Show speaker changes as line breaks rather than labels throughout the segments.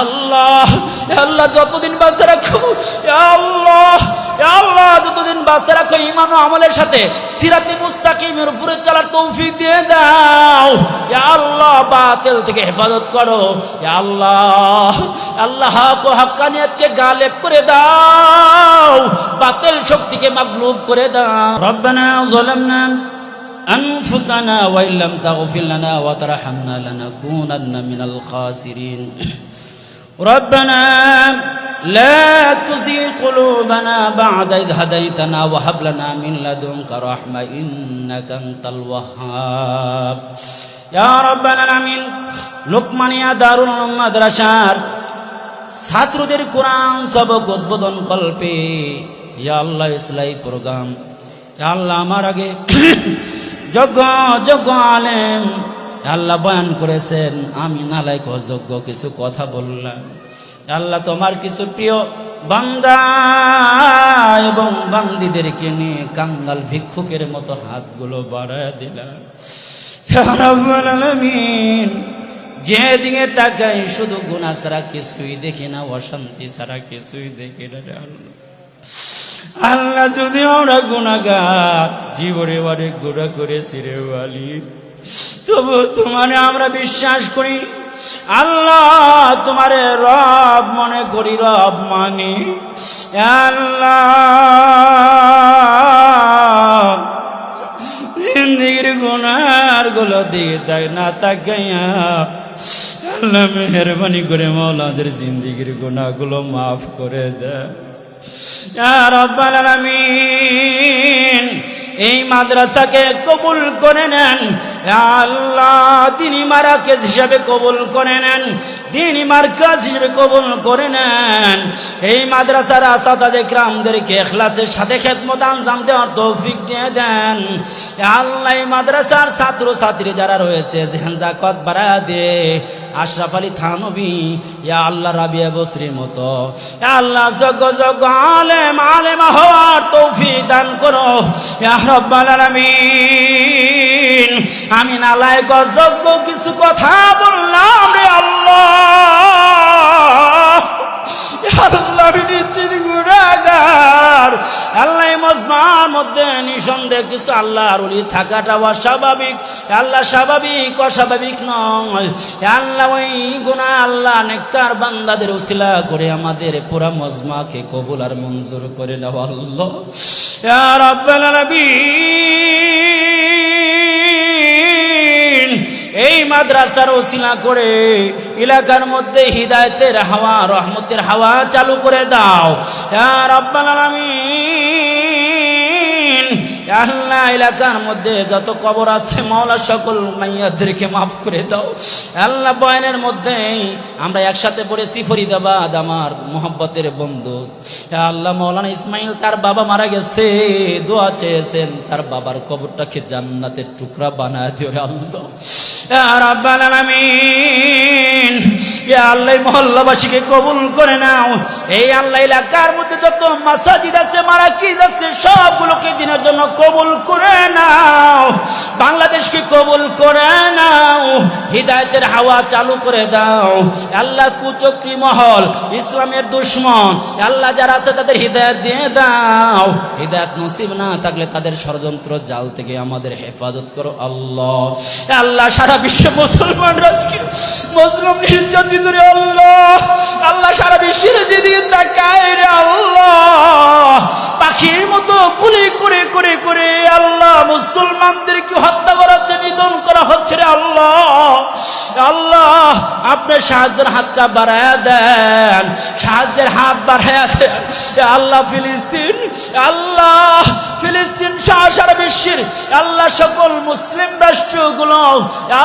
আল্লাহ আল্লাহ যতদিন বাঁচতে রাখো, আল্লাহ আল্লাহ যতদিন বাঁচতে রাখো ঈমান ও আমলের সাথে সিরাতে মুস্তাকিমের উপরে চলার তৌফিক দিয়ে দাও। আল্লাহ বাতিল থেকে হেফাজত করো। আল্লাহ আল্লাহ হক ও হাক্কানিয়াতকে গালেব করে দাও, বাতিল শক্তিকে মাগলুব করে দাও। রব্বানা যালামনা أنفسنا وإن لم تغفر لنا وترحمنا لنكونن من الخاسرين ربنا لا تزغ قلوبنا بعد إذ هديتنا وهب لنا من لدنك رحمة إنك أنت الوهاب يا رب العالمين লোকমানিয়া দারুল উলুম মাদ্রাসার ছাত্রদের কোরআন সবক উদ্বোধন কল্পে ইয়া আল্লাহ ইসলাহি প্রোগ্রাম, ইয়া আল্লাহ আমার আগে যোগ্য যোগ্য আলেম আল্লাহ বয়ান করেছেন, আমি নালায়ক অযোগ্য কিছু কথা বললাম। আল্লাহ তোমার কিছু প্রিয় বান্দা এবং বান্দীদেরকে নিয়ে কাঙ্গাল ভিক্ষুকের মতো হাতগুলো বাড়ায় দিলাম। ইয়া রাব্বুল আলামিন যেদিকে তাকাই শুধু গুনাহ ছাড়া কিছুই দেখি না, অশান্তি ছাড়া কিছুই দেখি না। আল্লাহ যদি আমরা গুনাহগার জীবনে অনেক গুনাহ করেছি রে ওয়ালি, তবু তোমারে আমরা বিশ্বাস করি। আল্লাহ তোমারে রব মনে করি, রব মানি। আল্লাহ জিন্দেগির গুনার গুলো দিয়ে তাই না তাকাইয়া আল্লাহ মেহেরবানি করে মাওলাদের জিন্দেগির গুনাহগুলো মাফ করে দেয়। ইয়া রাব্বাল আলামিন এই মাদ্রাসাকে কবুল করে নেন। ইয়া আল্লাহ দ্বীনি মারাকাজ হিসেবে কবুল করে নেন, দ্বীনি মারকাজ হিসেবে কবুল করে নেন। এই মাদ্রাসার আসাতায়ে কিরামদেরকে ইখলাসের সাথে খেদমত আঞ্জাম দেওয়ার তৌফিক দিয়ে দেন। ইয়া আল্লাহ এই মাদ্রাসার ছাত্র ছাত্রী যারা রয়েছে জিহান জাকাত বাড়া দে, আশরাফ আলী থানবী, ইয়া আল্লাহ রাবিয়া বসরির মতো ইয়া আল্লাহ যোগ্য যোগ্য আলেম আলেমা হওয়ার তৌফিক দান করো। ইয়া রাব্বাল আলামিন আমি নালায়েক অযোগ্য কিছু কথা বললাম রে আল্লাহ, আল্লাহ আমি নিশ্চিত গুনাহগার। আল্লাহ এই মজমার মধ্যে নিঃসন্দেহে কিছু আল্লাহর ওলি থাকাটা অস্বাভাবিক। আল্লাহ স্বাভাবিক অস্বাভাবিক নয়। আল্লাহ ওই গুনাহ আল্লাহ নেককার বান্দাদের উসিলা করে আমাদের পুরা মজমাকে কবুল আর মঞ্জুর করে নাও আল্লাহ। ইয়া রাব্বাল আলামিন এই মাদ্রাসার ওসিলা করে এলাকার মধ্যে হিদায়াতের হাওয়া রহমতের হাওয়া চালু করে দাও। ইয়া রাব্বাল আলামিন আল্লাহ এলাকার মধ্যে যত কবর আছে মাওলা সকল মাইয়াদেরকে মাফ করে দাও। আল্লাহ বয়ানের মধ্যে আমরা একসাথে পড়েছি ফরিদাবাদ, আমার মোহাব্বতের বন্ধু। আল্লাহ মাওলানা ইসমাইল তার বাবা মারা গেছে, দোয়া চেয়েছেন তার বাবার কবরটাকে জান্নাতের টুকরা বানায় দিও আল্লাহ। ইয়া রাব্বাল আলামিন ইয়া আল্লাহ মহল্লাবাসীকে কবুল করে নাও। এই আল্লাহ এলাকার মধ্যে যত মাসাজিদ আছে মারাকিজ আছে সবগুলোকে দিনের জন্য কবুল করে নাও। বাংলাদেশকে কবুল করে নাও, হিদায়াতের হাওয়া চালু করে দাও। আল্লাহ কুচক্রী মহল ইসলামের দুশমন আল্লাহ যারা আছে তাদের হিদায়াত দিয়ে দাও। হিদায়াত নসিব না থাকলে তাদের ষড়যন্ত্র জাল থেকে আমাদের হেফাজত করো আল্লাহ। আল্লাহ সারা বিশ্বে মুসলমানরা মুসলিম নির্যাতিত রে আল্লাহ। আল্লাহ সারা বিশ্বের দিকে তাকায় রে আল্লাহ, পাখির মতো গুলি করে করে করে আল্লাহ মুসলমানদেরকে হত্যা করা হচ্ছে, নিধন করা হচ্ছে রে আল্লাহ। আল্লাহ আপনার সাহায্যের হাতটা বাড়ায়া দেন, সাহায্যের হাত বাড়ায়া দেন আল্লাহ। ফিলিস্তিন আল্লাহ ফিলিস্তিন সহ সারা বিশ্বের আল্লাহ সকল মুসলিম রাষ্ট্রগুলো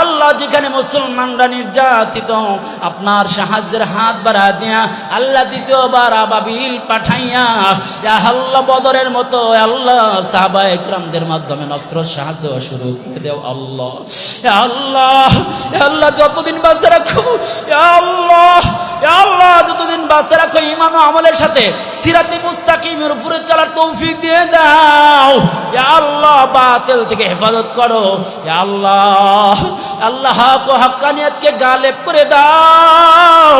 আল্লাহ যেখানে মুসলমানরা নির্যাতিত আপনার সাহায্যের হাত বাড়া দিয়া আল্লাহ দ্বিতীয়বার আবাবিল পাঠাইয়া আল্লাহ বদরের মতো আল্লাহ সাহাবায়ে কিরামদের মাধ্যমে নসরত সাহায্য শুরু করে দেও আল্লাহ। আল্লাহ আল্লাহ যতদিন বাঁচতে রাখো আল্লাহ, আল্লাহ যতদিন বাঁচতে রাখো ঈমান ও আমলের সাথে সিরাতে মুস্তাকিমের উপরে চলার তৌফিক দিয়ে দাও ইয়া আল্লাহ। বাতিল থেকে হেফাজত করো ইয়া আল্লাহ। আল্লাহ হক ও হক্কানিয়তকে গালেব করে দাও,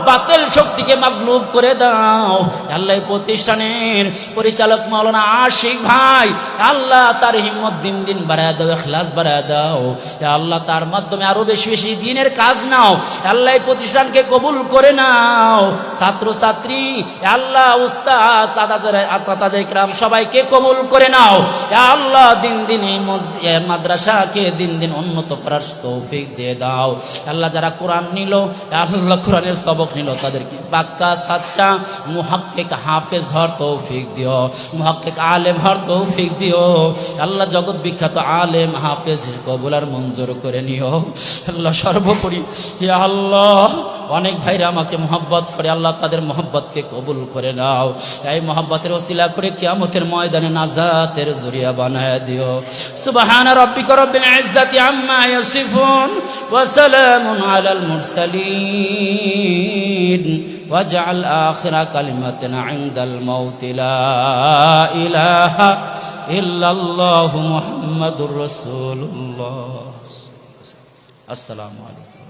বাতিল শক্তিকে মাগলুব করে দাও আল্লাহ। এই প্রতিষ্ঠানের পরিচালক মাওলানা আশিক ভাই আল্লাহ, তার হিম্মত দিন দিন বাড়ায় দাও, ইখলাস বাড়ায় দাও ইয়া আল্লাহ। তার মাধ্যমে আরো বেশি বেশি দ্বীনের কাজ নাও আল্লাহ। এই প্রতিষ্ঠানকে কবুল করে নাও, ছাত্র ছাত্রী আল্লাহ, উস্তাদ আসাতাজে ইকরাম সবাইকে কবুল করে নাও ইয়া আল্লাহ। দিন দিন এই মাদ্রাসাকে দিন দিন উন্নত করার তৌফিক দিয়ে দাও আল্লাহ। যারা কোরআন নিল আল্লাহ, কোরআনের সবক নিল, তাদেরকে পাক্কা সাচ্চা মুহাক্কিক হাফেজ হওয়ার তৌফিক দিও, মুহাক্কিক আলেম হওয়ার তৌফিক দিও আল্লাহ। জগৎ বিখ্যাত আলেম হাফেজ কবুল আর মঞ্জুর করে নিও আল্লাহ। সর্বোপরি ইয়া আল্লাহ, অনেক ভাইরা আমাকে মোহাব্বত করে আল্লাহ, তাদের মোহাব্বতকে কবুল করে নাও। এই মোহাব্বতের ওসিলা করে কিয়ামতের ময়দানে নাজাতের জরিয়া বানায় দিও। সুবহান রাব্বিকা রাব্বিল ইজ্জাতি আম্মা ইয়াসিফুন ওয়া সালামুন আলাল মুরসালিন ওয়াজআল আখিরা কালিমাতিনা ইনদাল মাউত লা ইলাহা ইল্লাল্লাহু মুহাম্মাদুর রাসূলুল্লাহ। আসসালামু আলাইকুম।